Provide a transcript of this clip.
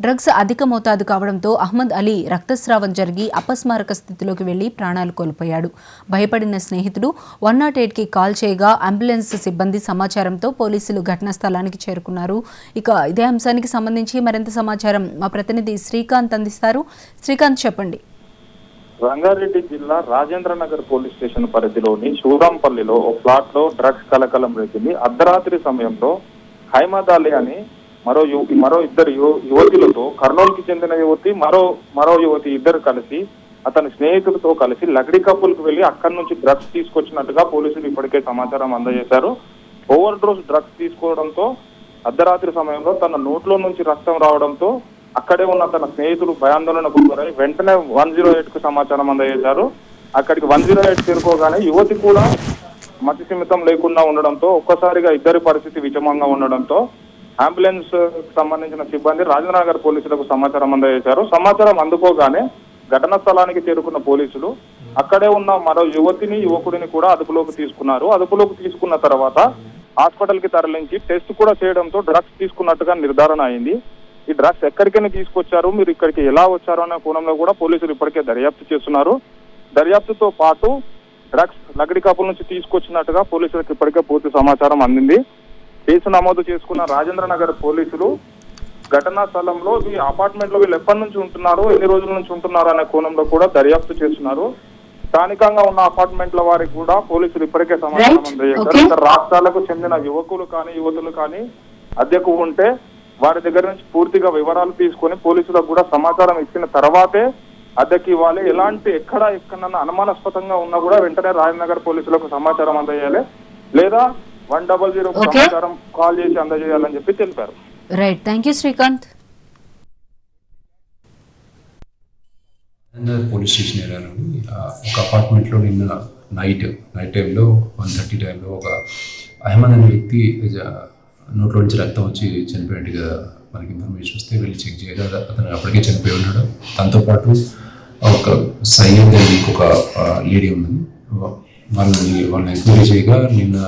Drugs అధిక మోతాదు కావడంతో అహ్మద్ అలీ రక్తస్రావం జరిగి అపస్మారక స్థితిలోకి వెళ్లి ప్రాణాలు కోల్పోయాడు. భయపడిన స్నేహితుడు 108కి కాల్ చేయగా అంబులెన్స్ సిబ్బంది సమాచారంతో పోలీసులు ఘటనా స్థలానికి చేరుకున్నారు. ఇక ఇదే అంశానికి సంబంధించి మరింత సమాచారం మా ప్రతినిధి శ్రీకాంత్ అందిస్తారు. శ్రీకాంత్, చెప్పండి. రంగారెడ్డి జిల్లా రాజేంద్ర నగర్ పోలీస్ స్టేషన్ పరిధిలోని శూరాంపల్లిలో ఓ ఫ్లాట్ లో డ్రగ్స్ కలకలం రేగింది. అర్ధరాత్రి సమయంలో అహ్మద్ అలీ అని మరో ఇద్దరు యువతులతో కర్నూలుకి చెందిన యువతి మరో యువతి ఇద్దరు కలిసి అతని స్నేహితులతో కలిసి లగడి కప్పులకు వెళ్లి అక్కడి నుంచి డ్రగ్స్ తీసుకొచ్చినట్టుగా పోలీసులు ఇప్పటికే సమాచారం అందజేశారు. ఓవర్ డోస్ డ్రగ్స్ తీసుకోవడంతో అర్ధరాత్రి సమయంలో తన నోట్లో నుంచి రక్తం రావడంతో అక్కడే ఉన్న తన స్నేహితులు భయాందోళనకు గురై వెంటనే 108కు సమాచారం అందజేశారు. అక్కడికి 108 చేరుకోగానే యువతి కూడా మతి సిమితం లేకుండా ఉండడంతో ఒక్కసారిగా ఇద్దరి పరిస్థితి విషమంగా ఉండడంతో అంబులెన్స్ సంబంధించిన సిబ్బంది రాజేంద్రనగర్ పోలీసులకు సమాచారం అందజేశారు. సమాచారం అందుకోగానే ఘటనా స్థలానికి చేరుకున్న పోలీసులు అక్కడే ఉన్న మరో యువకుడిని కూడా అదుపులోకి తీసుకున్నారు. అదుపులోకి తీసుకున్న తర్వాత హాస్పిటల్ కి తరలించి టెస్ట్ కూడా చేయడంతో డ్రగ్స్ తీసుకున్నట్టుగా నిర్ధారణ అయింది. ఈ డ్రగ్స్ ఎక్కడికైనా తీసుకొచ్చారు, మీరు ఇక్కడికి ఎలా వచ్చారు అనే కోణంలో కూడా పోలీసులు ఇప్పటికే దర్యాప్తు చేస్తున్నారు. దర్యాప్తుతో పాటు డ్రగ్స్ లగడి కాపుల నుంచి తీసుకొచ్చినట్టుగా పోలీసులకు ఇప్పటికే పూర్తి సమాచారం అందింది. కేసు నమోదు చేసుకున్న రాజేంద్ర నగర్ పోలీసులు ఘటనా స్థలంలో ఈ అపార్ట్మెంట్ లో వీళ్ళు ఎప్పటి నుంచి ఉంటున్నారు, ఎన్ని రోజుల నుంచి ఉంటున్నారు అనే కోణంలో కూడా దర్యాప్తు చేస్తున్నారు. స్థానికంగా ఉన్న అపార్ట్మెంట్ల వారికి కూడా పోలీసులు ఇప్పటికే సమాచారం అందజేశారు. ఇతర రాష్ట్రాలకు చెందిన యువకులు కానీ యువతులు కానీ అద్దెకు ఉంటే వారి దగ్గర నుంచి పూర్తిగా వివరాలు తీసుకొని పోలీసులకు కూడా సమాచారం ఇచ్చిన తర్వాతే అద్దెకి ఇవ్వాలి. ఎక్కడన్నా అనుమానాస్పదంగా ఉన్నా కూడా వెంటనే రాజనగర్ పోలీసులకు సమాచారం అందజేయాలి, లేదా 100 సమాచారం కాల్ చేసి అందజేయాలని చెప్పి తెలిపారు. Right, thank you Srikanth. Police station ఏరియాలోని ఒక అపార్ట్మెంట్లో నిన్న నైట్ టైంలో 1:30 టైంలో ఒక అహ్మద్ అనే వ్యక్తి నోట్లో నుంచి రక్తం వచ్చి చనిపోయినట్టుగా మనకి ఇన్ఫర్మేషన్ వస్తే వెళ్ళి చెక్ చేయగా అతను అప్పటికే చనిపోయి ఉన్నాడు. దాంతోపాటు ఒక సయ్యద్ అని ఒక లేడీ ఉన్నది. వాళ్ళని ఎంక్వైరీ చేయగా నిన్న